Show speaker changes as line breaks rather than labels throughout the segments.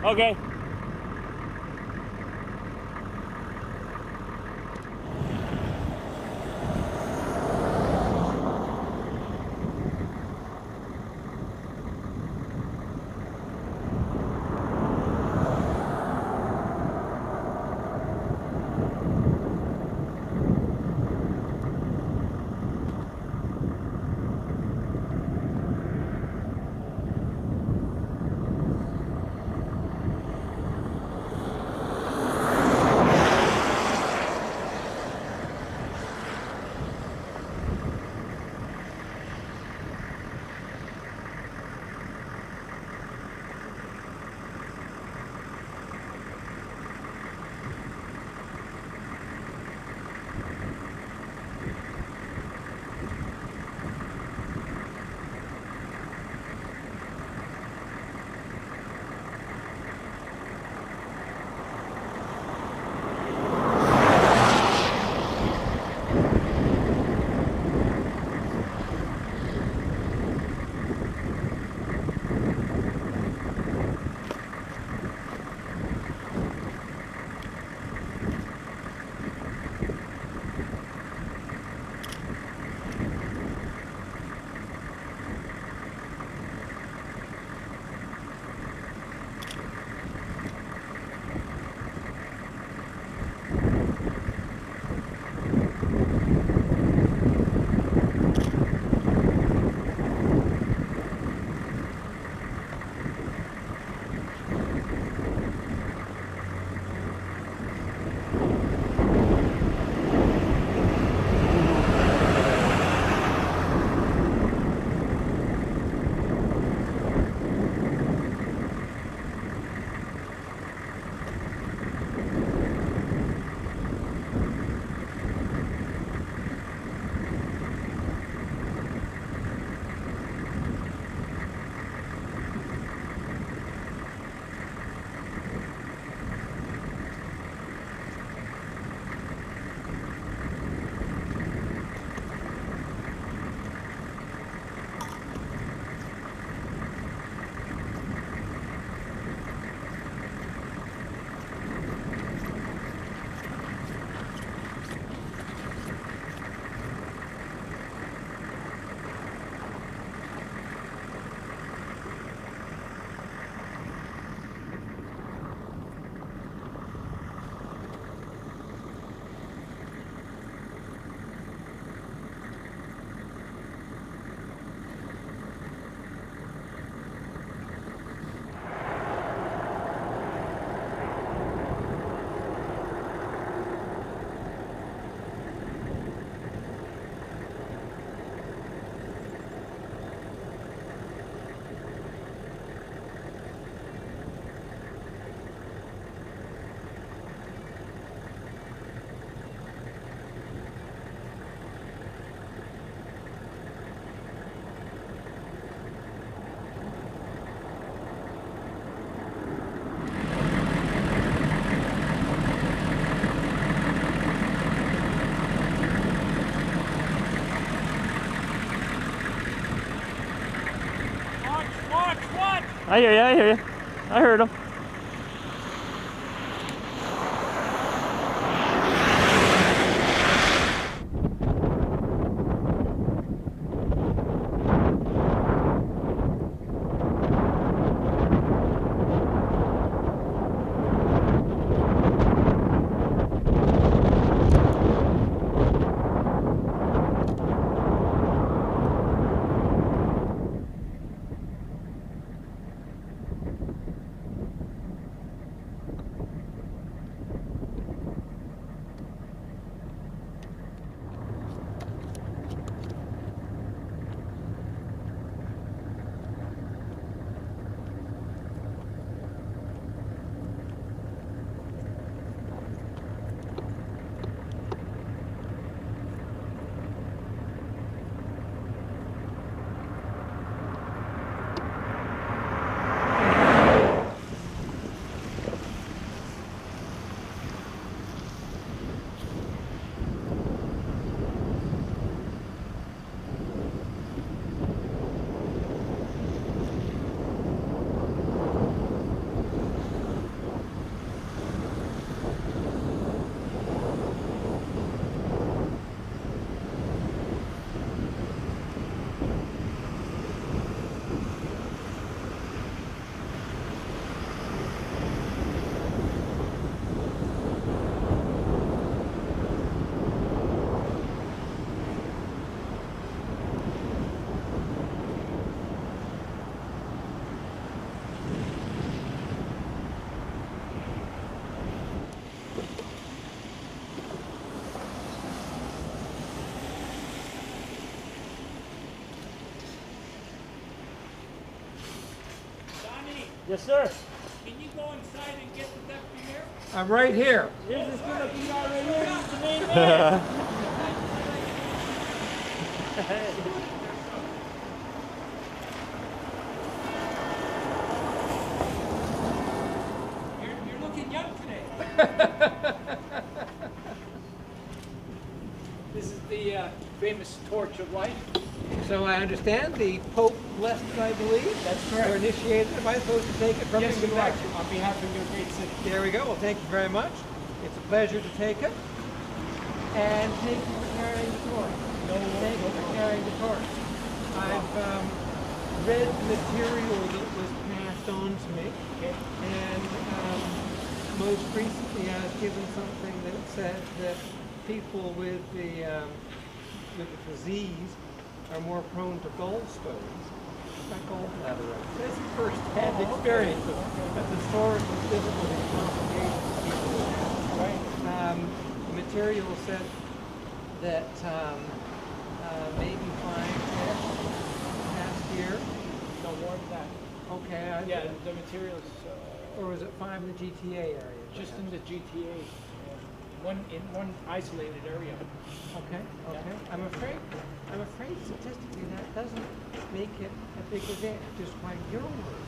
Okay.
I hear you, I hear you. I heard him. Yes, sir.
Can you go inside and get the deputy mayor?
I'm right here.
Here's this good looking guy right here. He's the main man.
You're looking young today. This is the famous torch of life.
So I understand the Pope blessed it, I believe.
That's correct.
Or initiated. Am I supposed to take it from
Yes,
him?
you are. On behalf of your great city.
There we go. Well, thank you very much. It's a pleasure to take it. And thank you for carrying the torch. Thank you for carrying the torch. I've read material that was passed on to me.
Okay.
And most recently I was given something that said that people with the disease are more prone to gallstones. Not gallbladder. This is first-hand experience of the source of difficulty and complications people have.
Right.
The material said that maybe 5 deaths last year.
No more than that.
Okay.
Yeah, the materials
Or was it 5 in the GTA area?
just in the GTA, in one isolated area.
Okay, okay. I'm afraid statistically that doesn't make it a big event, just by your word.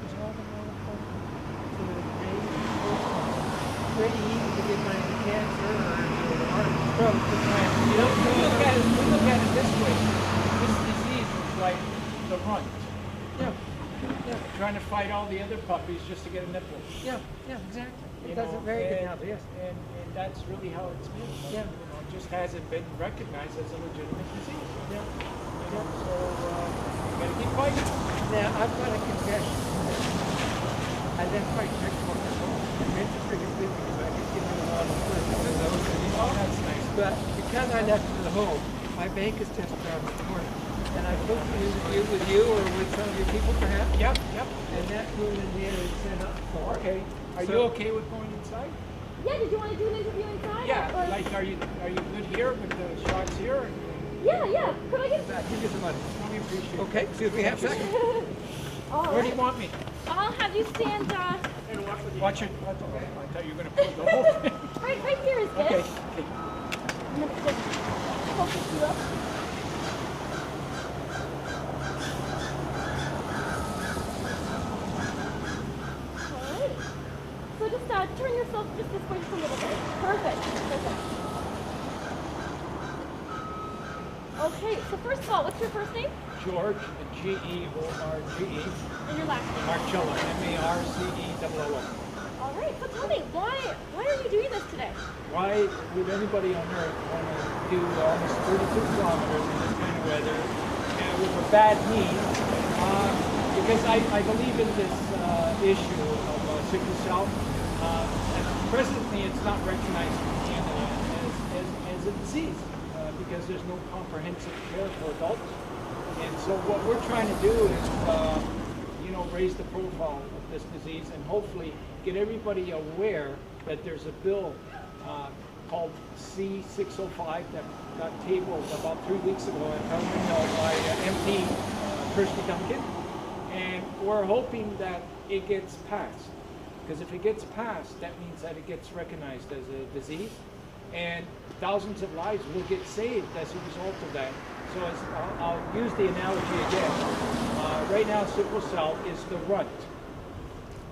It's all the more important to raise it's pretty easy to get money to cancer or heart stroke.
You know, we look at it this way. This disease is like the runt.
Yeah, yeah,
Trying to fight all the other puppies just to get a nipple.
yeah, yeah, exactly.
You
It does
know,
it very good
and-
now, yes.
And that's really how it's been. Like,
Yeah.
You know, it just hasn't been recognized as a legitimate disease.
Yeah.
You know, so you gotta keep fighting.
Now, I've got a confession. I left my checkbook at home. I meant to bring it with me because I could give you a lot of those.
Oh, that's nice.
But because I left it at home, my bank is just around the corner. And I booked an interview with you or with some of your people perhaps.
Yep.
And that room in there is set up for.
Okay. Are
So-
you okay with going inside?
Yeah, did you want to do an interview inside?
Yeah.
Or-
Like, are you good here with the shots here?
Yeah. Could I get?
Give you some money.
We appreciate it.
Okay, excuse me, have a second.
All
Where do you
right.
want me?
I'll have you stand.
Watch it. I thought you were gonna pull the whole thing.
Right here is good.
Okay.
I'm gonna just focus you up. Alright. So just turn yourself just this way just a little bit. Perfect. Okay, so first of all, what's your first name?
George, George,
And your last name?
Marcello, Marcello.
Alright, so tell me, why are you doing this today?
Why would anybody on earth want to do almost 32 kilometers in this kind of weather with a bad knee? Because I believe in this issue of sickle cell. Presently, it's not recognized in Canada as a disease because there's no comprehensive care for adults. And so what we're trying to do is, raise the profile of this disease and hopefully get everybody aware that there's a bill called C-605 that got tabled about 3 weeks ago at Parliament by MP Kirsty Duncan. And we're hoping that it gets passed. Because if it gets passed, that means that it gets recognized as a disease. And thousands of lives will get saved as a result of that. So I'll use the analogy again. Right now, sickle cell is the runt.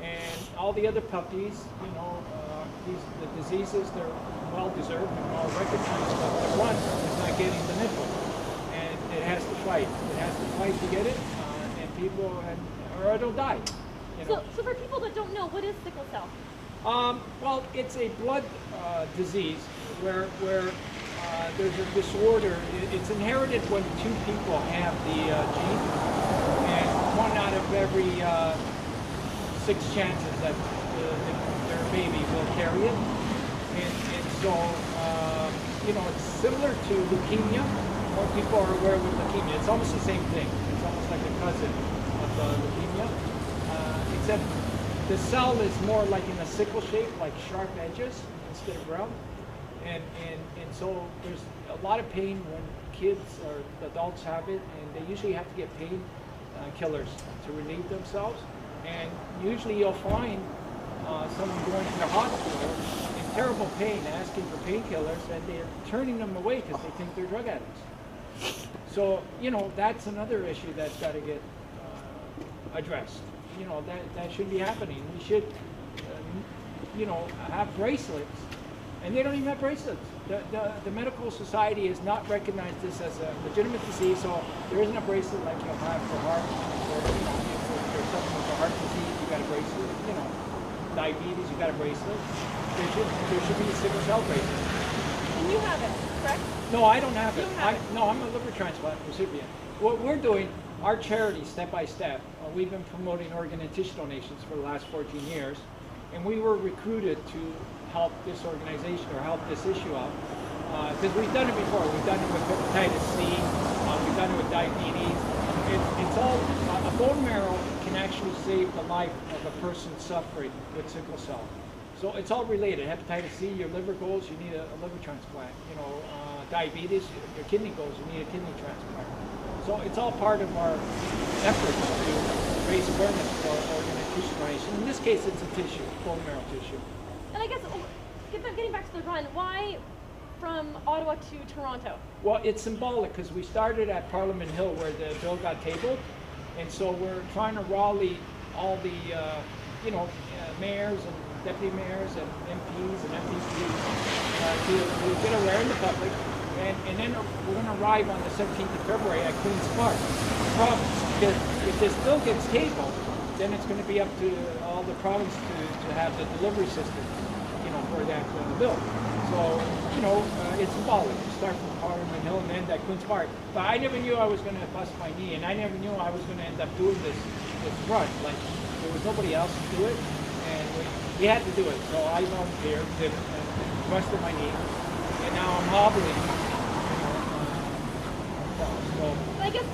And all the other puppies, the diseases, they're well-deserved and well-recognized, but the runt is not getting the nipple. And it has to fight. It has to fight to get it, or it'll die.
So for people that don't know, what is sickle cell?
Well, it's a blood disease where there's a disorder. It's inherited when 2 people have the gene, and 1 out of every 6 chances that their baby will carry it. And so, it's similar to leukemia. More people are aware with leukemia. It's almost the same thing. It's almost like a cousin of leukemia, except the cell is more like in a sickle shape, like sharp edges instead of round. And so there's a lot of pain when kids or adults have it, and they usually have to get pain killers to relieve themselves. And usually you'll find someone going to the hospital in terrible pain, asking for painkillers, and they're turning them away because they think they're drug addicts. So, you know, that's another issue that's got to get addressed. You know, that shouldn't be happening. We should, you know, have bracelets, and they don't even have bracelets. The medical society has not recognized this as a legitimate disease, so there isn't a bracelet like you'll have for heart, or, you know, if there's something with a heart disease, you got a bracelet, you know, diabetes, you got a bracelet. There should be a sickle cell bracelet.
And you have it, correct?
No, I don't have it.
You have it.
No, I'm a liver transplant recipient. What we're doing, our charity, step by step, we've been promoting organ and tissue donations for the last 14 years, and we were recruited to help this organization or help this issue out. Because we've done it before. We've done it with hepatitis C, we've done it with diabetes. It's all, a bone marrow can actually save the life of a person suffering with sickle cell. So it's all related. Hepatitis C, your liver goes, you need a liver transplant. You know, diabetes, your kidney goes, you need a kidney transplant. So it's all part of our efforts to raise awareness for organ and tissue donation. In this case, it's a tissue, bone marrow tissue.
And I guess, getting back to the run, why from Ottawa to Toronto?
Well, it's symbolic because we started at Parliament Hill where the bill got tabled. And so we're trying to rally all the, you know, mayors and deputy mayors and MPs and MPPs to get aware in the public. And then we're going to arrive on the 17th of February at Queen's Park province. Because if this bill gets tabled, then it's going to be up to all the province to have the delivery system, you know, for that bill. So, you know, it's symbolic. You start from Parliament Hill and end at Queen's Park. But I never knew I was going to bust my knee, and I never knew I was going to end up doing this run. Like, there was nobody else to do it, and we had to do it. So I volunteered, did it, and busted my knee, and now I'm hobbling. So
I guess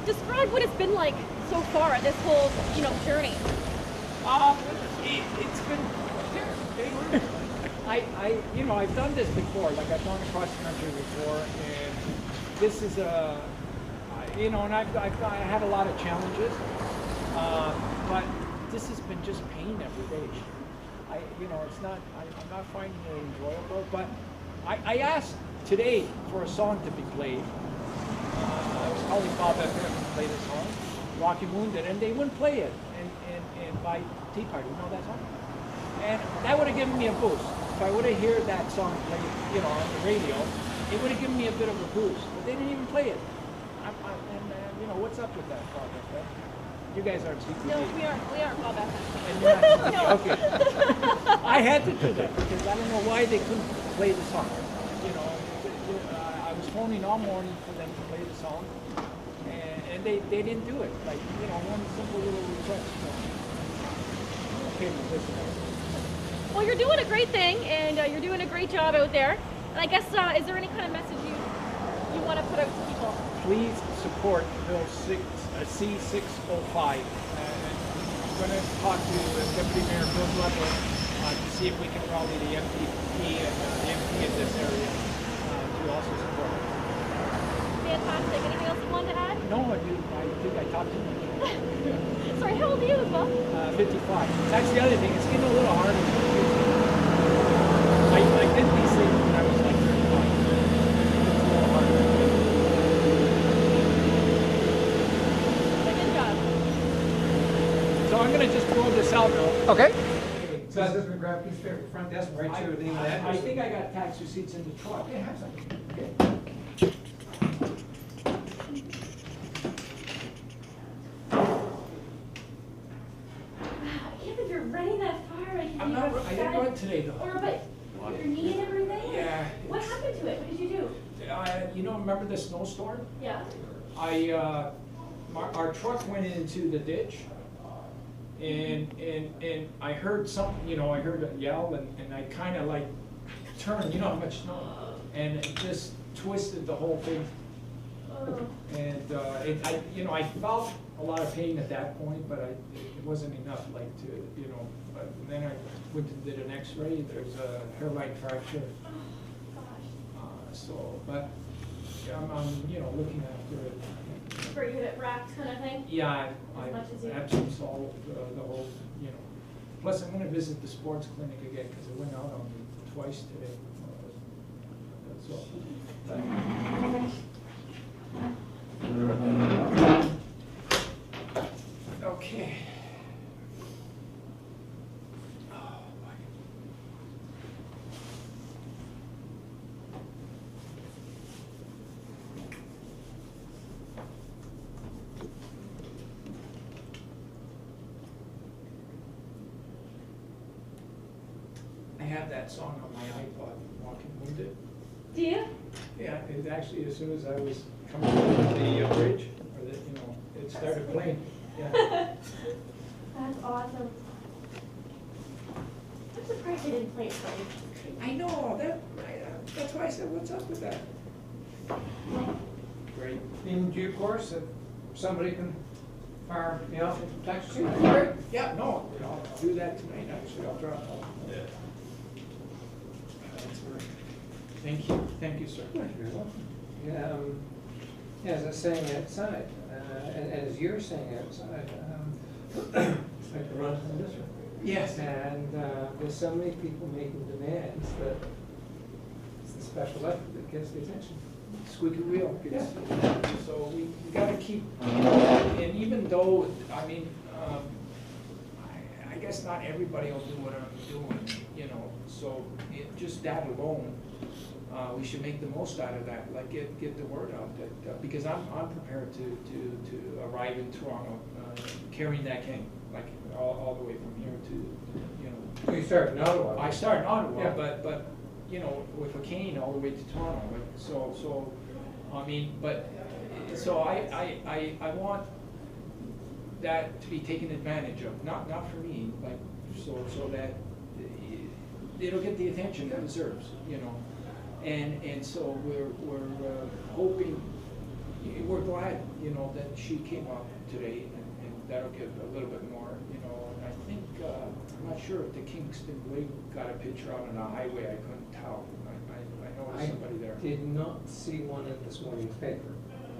describe what it's been like so far, this whole, you know, journey.
It's been you know, I've done this before. Like, I've gone across the country before, and this is you know, and I had a lot of challenges, but this has been just pain every day. You know, it's not. I'm not finding it enjoyable, but I asked today for a song to be played. I was calling Bob FM to play the song, Walking Wounded, and they wouldn't play it. And by Tea Party, you know that song? And that would have given me a boost. If I would have heard that song played, you know, on the radio, it would have given me a bit of a boost. But they didn't even play it. You know, what's up with that, Bob FM? You guys aren't CPD.
No, we aren't Bob FM.
And you're not, no. Okay. I had to do that because I don't know why they couldn't play the song. You know, I was phoning all morning for them to play the song, and they didn't do it. Like, you know, one simple little request. Okay, listen.
Well, you're doing a great thing, and you're doing a great job out there. And I guess, is there any kind of message you want to put out to people?
Please support Bill C-605. I'm going to talk to Deputy Mayor Bill Glover to see if we can rally the MPP and the MP in this area to also support it.
Fantastic. Anything else you wanted to add?
No, I think I talked too much.
Sorry, how old are you as well?
55. That's the other thing. It's getting a little harder. I did these things when I was like 35. It's a little harder.
Good job.
So I'm going to just roll this out now.
Okay.
So I was just going to grab a piece of paper, front desk, and write you the name of the
I
address.
think I got tax receipts in the truck.
Yeah, have some.
Okay.
I can't believe you're running that far. I
didn't run today though.
Or but your knee and everything?
Yeah.
What happened to it? What did you do?
You know, remember the snowstorm?
Yeah.
Our truck went into the ditch, and I heard something, you know, I heard a yell, and I kind of like turned, you know how much snow, and it just twisted the whole thing.
Oh.
And I felt a lot of pain at that point, but it wasn't enough, like, to, you know. But then I went and did an X-ray. There's a hairline fracture.
Oh, gosh.
So, but I'm you know, looking after it.
for unit racks kind of thing?
Yeah,
As much as you-
I Epsom salt, the whole, you know. Plus, I'm gonna visit the sports clinic again, because it went out on me twice today. So, okay. Oh, boy. I have that song on my iPod, Walking Wounded.
Do you?
Yeah, it actually, as soon as I was coming over the bridge, or the, you know, it started playing. Yeah.
That's awesome. I'm surprised they didn't play it for me.
I know, that's why I said, what's up with that? Great.
In due course, if somebody can fire me off in Texas.
Great. Yeah, no, I'll do that tonight, actually, I'll drop off.
Yeah.
That's great. Thank you, sir.
As I was saying outside, and as you're saying outside, it's like the run from this one.
Yes.
And there's so many people making demands that it's the special effort that gets the attention.
Squeaky wheel.
Yeah.
So we gotta keep, and even though, I mean, I guess not everybody will do what I'm doing, you know, so just that alone, we should make the most out of that, like get the word out that, because I'm prepared to arrive in Toronto, carrying that cane, like all the way from here to, you know.
So you start in Ottawa.
I start in Ottawa,
Yeah.
but, you know, with a cane all the way to Toronto, like, so, I mean, but, so I want that to be taken advantage of, not for me, like, so that it'll get the attention it deserves, you know. And so we're hoping, we're glad, you know, that she came up today, and that'll give a little bit more, you know. And I think, I'm not sure if the Kingston Lake got a picture out on the highway, I couldn't tell. I know there's somebody there.
I did not see one in this morning's paper.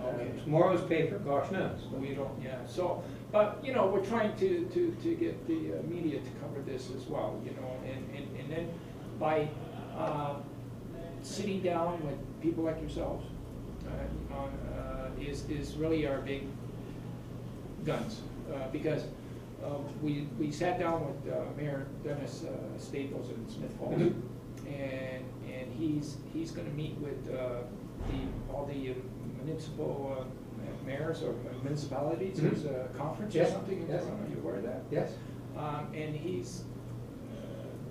Okay.
Tomorrow's paper, gosh knows.
We don't, yeah, so, but, you know, we're trying to get the media to cover this as well, you know, and then by sitting down with people like yourselves is really our big guns, because we sat down with Mayor Dennis Staples in Smith Falls, and he's going to meet with all the municipal mayors or municipalities. There's a conference or something in Toronto. Are you aware of that?
Yes.
And he's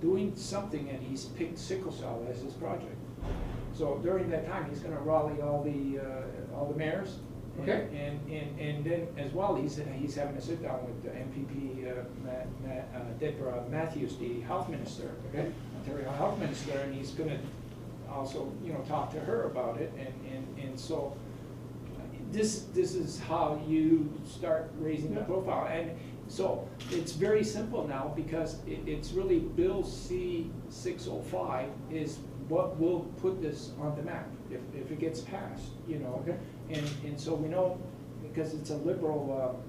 doing something, and he's picked sickle cell as his project. So during that time, he's going to rally all the mayors.
Okay.
And then as well, he's having a sit down with the MPP Deborah Matthews, the health minister,
Okay.
Ontario health minister, and he's going to also, you know, talk to her about it. And so this is how you start raising the profile. And so it's very simple now, because it's really Bill C-605 is what will put this on the map if it gets passed, you know.
Okay.
And so we know, because it's a liberal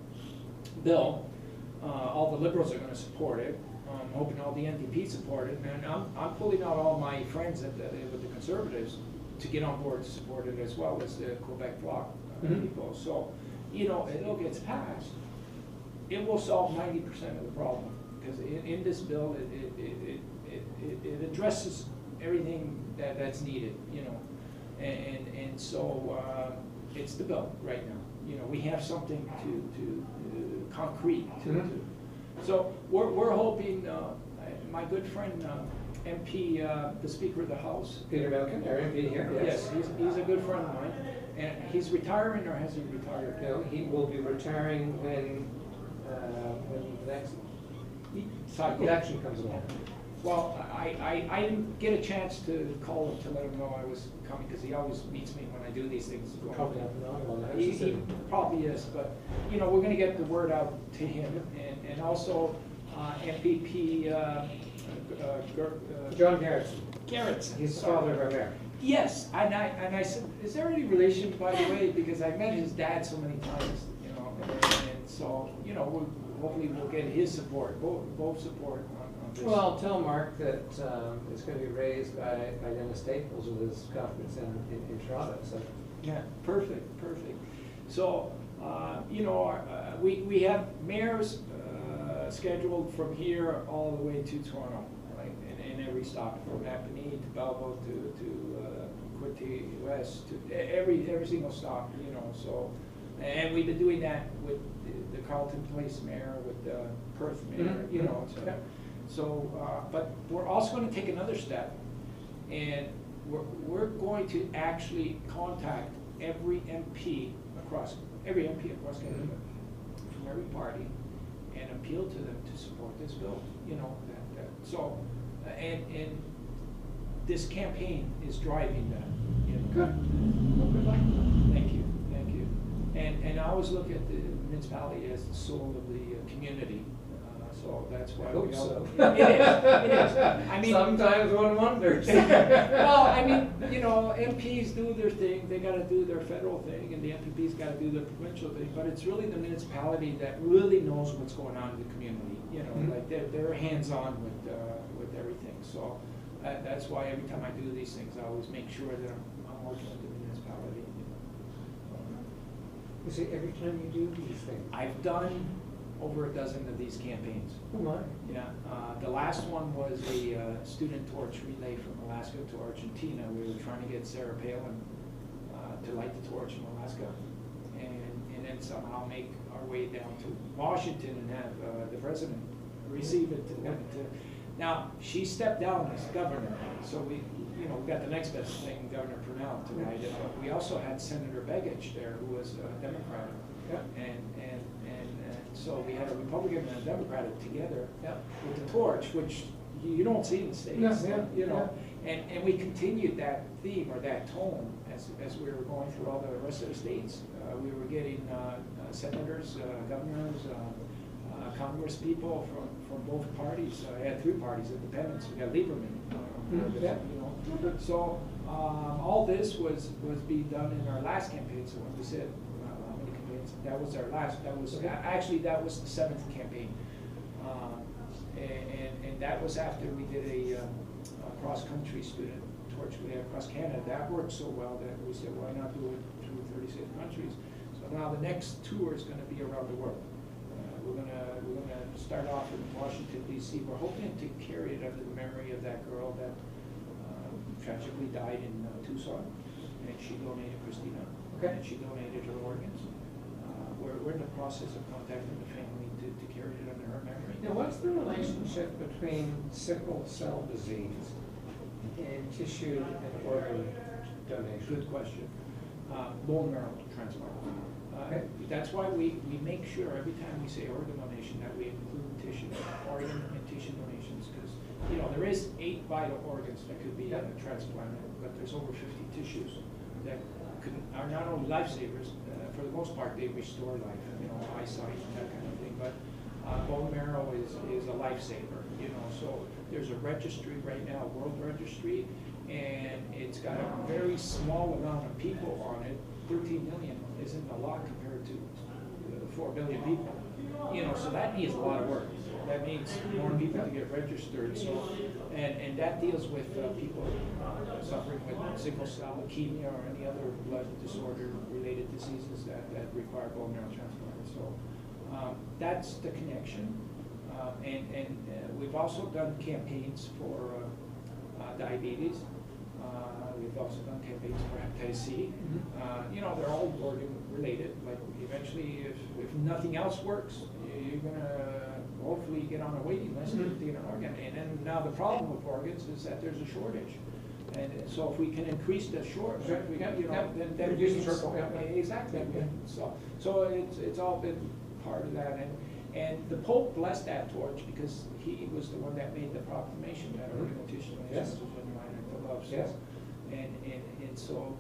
bill, all the liberals are going to support it. I'm hoping all the NDP support it, and I'm pulling out all my friends with the Conservatives to get on board to support it, as well as the Quebec Bloc people. So, you know, if it gets passed, it will solve 90% of the problem, because in this bill, it addresses everything that's needed, you know. And so it's the bill right now. You know, we have something to concrete to. So we're hoping, my good friend MP, the Speaker of the House.
Peter Milliken, our MP here.
Yes, he's a good friend of mine. And he's retiring, or has he retired?
No, he will be retiring when the next election comes along.
Well, I didn't get a chance to call him to let him know I was coming, because he always meets me when I do these things.
Probably not the only one.
He probably is, but, you know, we're gonna get the word out to him, and also MPP
John Garrettson.
Garrettson.
He's the father of our mayor.
Yes, and I said, is there any relation, by the way, because I met his dad so many times, you know, and so, you know, hopefully we'll get his support, both support on this.
Well, tell Mark that it's going to be raised by Dennis Staples with his conference in Toronto. So.
Yeah, perfect. So, you know, we have mayors scheduled from here all the way to Toronto, right? In every stop, from Napanee to Belleville to Quinte West, to every single stop, you know. So, and we've been doing that with the Carleton Place mayor, with the Perth mayor, you know. So, but we're also going to take another step, and we're going to actually contact every MP across Canada from every party and appeal to them to support this bill. You know, so and this campaign is driving that. You know.
Good. Well, good luck.
Thank you. And I always look at the municipality as the soul of the community. So that's why
I hope
we
so.
It is. I mean,
sometimes one wonders.
well, I mean, you know, MPs do their thing. They got to do their federal thing, and the MPPs got to do their provincial thing. But it's really the municipality that really knows what's going on in the community. You know, like they're hands-on with everything. So that's why every time I do these things, I always make sure that I'm working with the municipality.
You see, every time you do these things.
I've done over a dozen of these campaigns.
Oh my.
Yeah, the last one was a student torch relay from Alaska to Argentina. We were trying to get Sarah Palin to light the torch in Alaska, and then somehow make our way down to Washington and have the president receive it. Now, she stepped down as governor, so we got the next best thing, Governor Purnell, to light it. But we also had Senator Begich there, who was a Democrat, and so we had a Republican and a Democrat together with the torch, which you don't see in the States, you know. And we continued that theme or that tone as we were going through all the rest of the states. We were getting senators, governors, Congress people from both parties. I had three parties, independents. We got Lieberman, you know. So all this was being done in our last campaign. So when we said how many campaigns, that was our last. That was actually that was the 7th campaign, and that was after we did a cross-country student torch relay across Canada. That worked so well that we said, why not do it through 36 countries? So now the next tour is going to be around the world. We're gonna start off in Washington, D.C. We're hoping to carry it under the memory of that girl that tragically died in Tucson, and she donated, Christina, and she donated her organs. We're in the process of contacting the family to carry it under her memory.
Now, what's the relationship between sickle cell disease and tissue and organ donation?
Good question. Bone marrow transplant. That's why we make sure every time we say organ donation that we include organ and tissue donations, because there is 8 vital organs that could be transplanted, but there's over 50 tissues that are not only lifesavers. For the most part, they restore life, eyesight and that kind of thing. But bone marrow is a lifesaver. So there's a registry right now, a world registry, and it's got a very small amount of people on it. 13 million isn't a lot compared to 4 billion people. So that needs a lot of work. That needs more people to get registered. So, and that deals with people suffering with sickle cell, leukemia, or any other blood disorder-related diseases that require bone marrow transplant. So that's the connection. And we've also done campaigns for diabetes. We've also done campaigns for hepatitis C. They're all organ related. Like eventually, if nothing else works, you're gonna hopefully get on a waiting list to get an organ. And then now the problem with organs is that there's a shortage. And so if we can increase the shortage, then
reduce the circle.
Exactly. So it's all been part of that. And the Pope blessed that torch because he was the one that made the proclamation that organ and tissue donations was a act of love. So, and so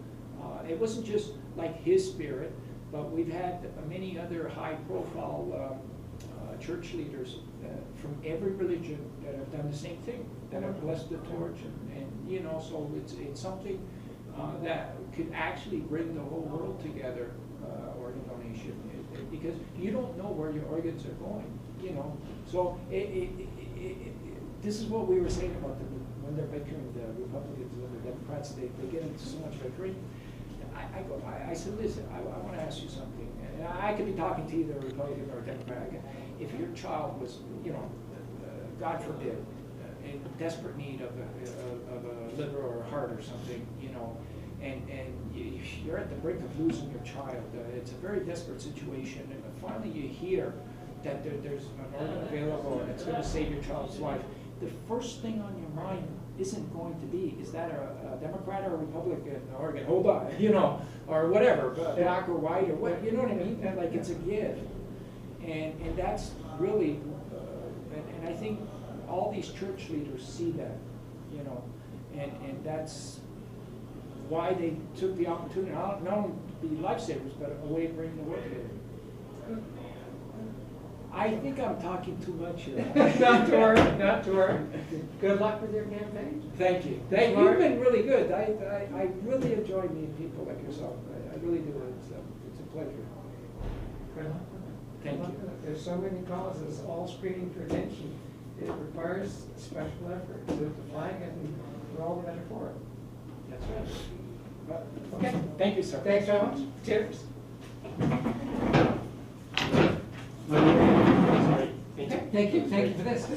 it wasn't just like his spirit, but we've had many other high-profile church leaders from every religion that have done the same thing, that have blessed the torch, and so it's something that could actually bring the whole world together, organ donation, because you don't know where your organs are going, you know. So this is what we were saying about when they're bickering, the Republicans and the Democrats, they get into so much bickering. I said, listen, I want to ask you something. And I could be talking to either a Republican or a Democrat. If your child was, you know, God forbid, in desperate need of a liver or a heart or something, you know, and you're at the brink of losing your child, it's a very desperate situation, and finally you hear that there's an organ available and it's going to save your child's life, the first thing on your mind isn't going to be, is that a Democrat or a Republican organ holder, you know, or whatever, black or white or what, you know what I mean? And like, it's a gift. And that's really, and I think all these church leaders see that, you know, and that's why they took the opportunity not only to be lifesavers, but a way of bringing the world together. I think I'm talking too much here.
Not to worry, not to worry. Good luck with your campaign.
Thank you. You've been really good. I really enjoy meeting people like yourself. I really do. It's a pleasure.
Good luck.
Thank you.
There's so many causes, all screaming for attention. It requires special effort to flag it, and we're all the better for it.
That's right. But, okay. Thank you, sir.
Thanks so much. Cheers. Okay. Thank you. Thank you for this.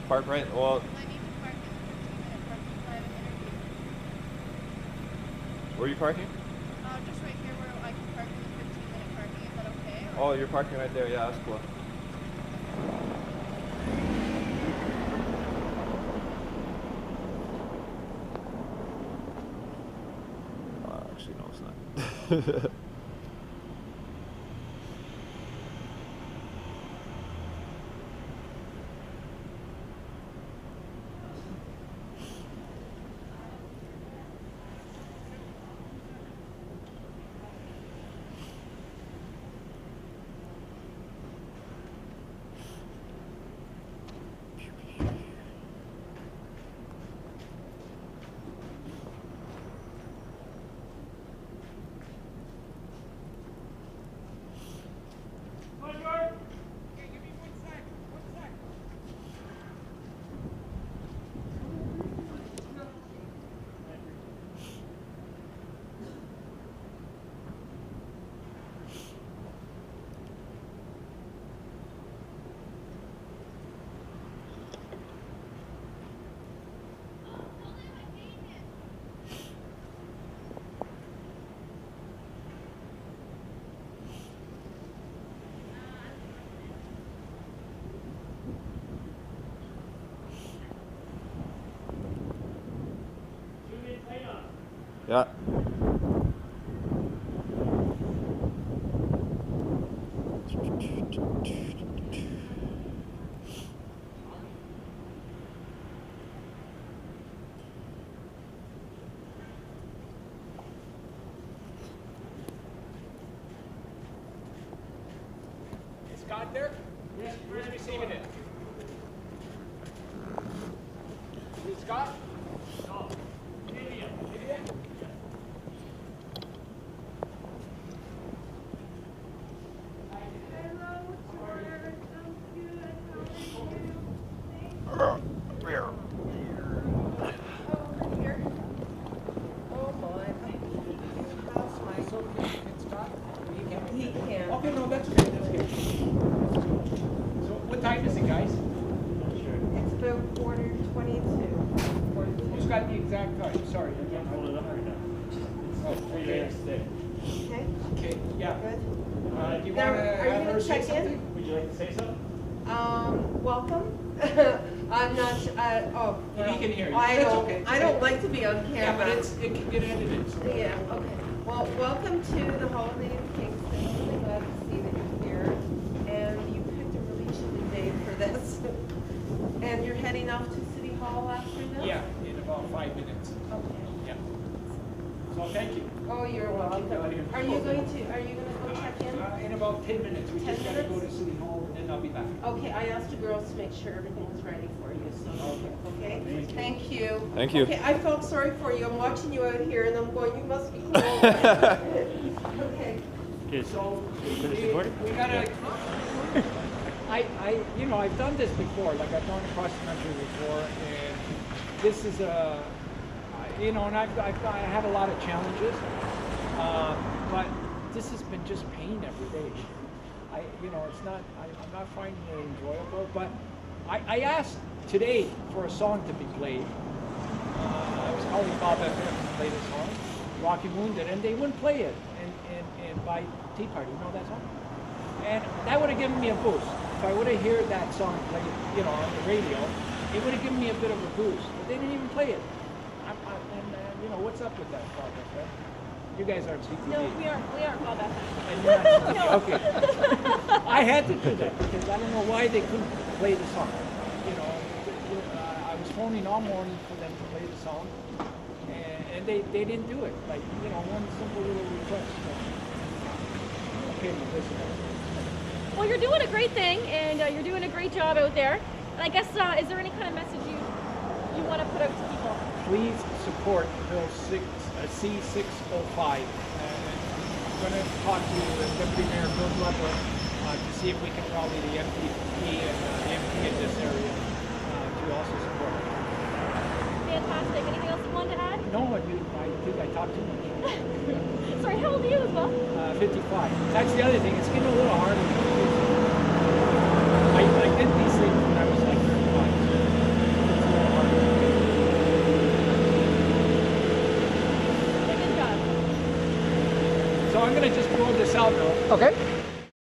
Park right? Well, where are you parking?
Just right here where I can park in the 15-minute parking. Is that okay?
Oh, you're parking right there. Yeah, that's cool. Yeah.
Is Scott there? Who's receiving it? Is it Scott? No. Idiot. Idiot? Okay, no, that's good. That's good. So, what time is it, guys?
It's about 4:22.
Who's got the exact time? Sorry. I can't hold it up right now. Oh, okay.
Okay,
Okay, yeah.
good.
Do you
Now,
want to
are you
have her
gonna
say
check in?
something? Would you like to say something?
Welcome. I'm not, oh.
He can hear you.
I
That's
don't,
okay.
I don't like to be on camera.
Yeah, but it can get edited. So.
Yeah, okay. Well, welcome to the holiday in Kingston. Really glad to see that you're here. And you picked a really chilly day for this. And you're heading off to City Hall after this?
Yeah, in about 5 minutes.
Okay.
Yeah. So thank you.
Oh, you're welcome. Are you going to go check in?
In about 10 minutes. We
10
just got to go
minutes?
to City Hall and then I'll be back.
Okay, I asked the girls to make sure everything was ready for you, so, okay? Thank you.
Thank you.
Okay, I felt sorry for you. I'm watching you out here and I'm going, you must be cold. Okay.
So we gotta. I've done this before. Like I've gone across the country before, and this is and I have a lot of challenges, but this has been just pain every day. It's not. I'm not finding it enjoyable. But I asked today for a song to be played. I was calling Bob FM to play the song, Rocky Wounded, and they wouldn't play it. And by Tea Party, you know that song? And that would have given me a boost. If I would have heard that song played, on the radio, it would have given me a bit of a boost. But they didn't even play it. What's up with that, Bob FM? You guys aren't CTV.
No, we aren't Bob FM.
And you're not CTV. Okay. I had to do that because I don't know why they couldn't play the song. I was phoning all morning for them to play the song, and they didn't do it. Like, one simple little request. Okay, listen.
Well, you're doing a great thing, and you're doing a great job out there. And I guess, is there any kind of message you want to put out to people?
Please support Bill C-605. I'm going to talk to Deputy Mayor Bill Glover to see if we can rally the MPP and the MP in this area to also support it.
Fantastic. Anything else you wanted to add?
No, I think I talked too much.
Sorry, how old are you as well?
55. That's the other thing. It's getting a little harder. I did these things when I was like 35. So I'm going to just blow this out now.
Okay.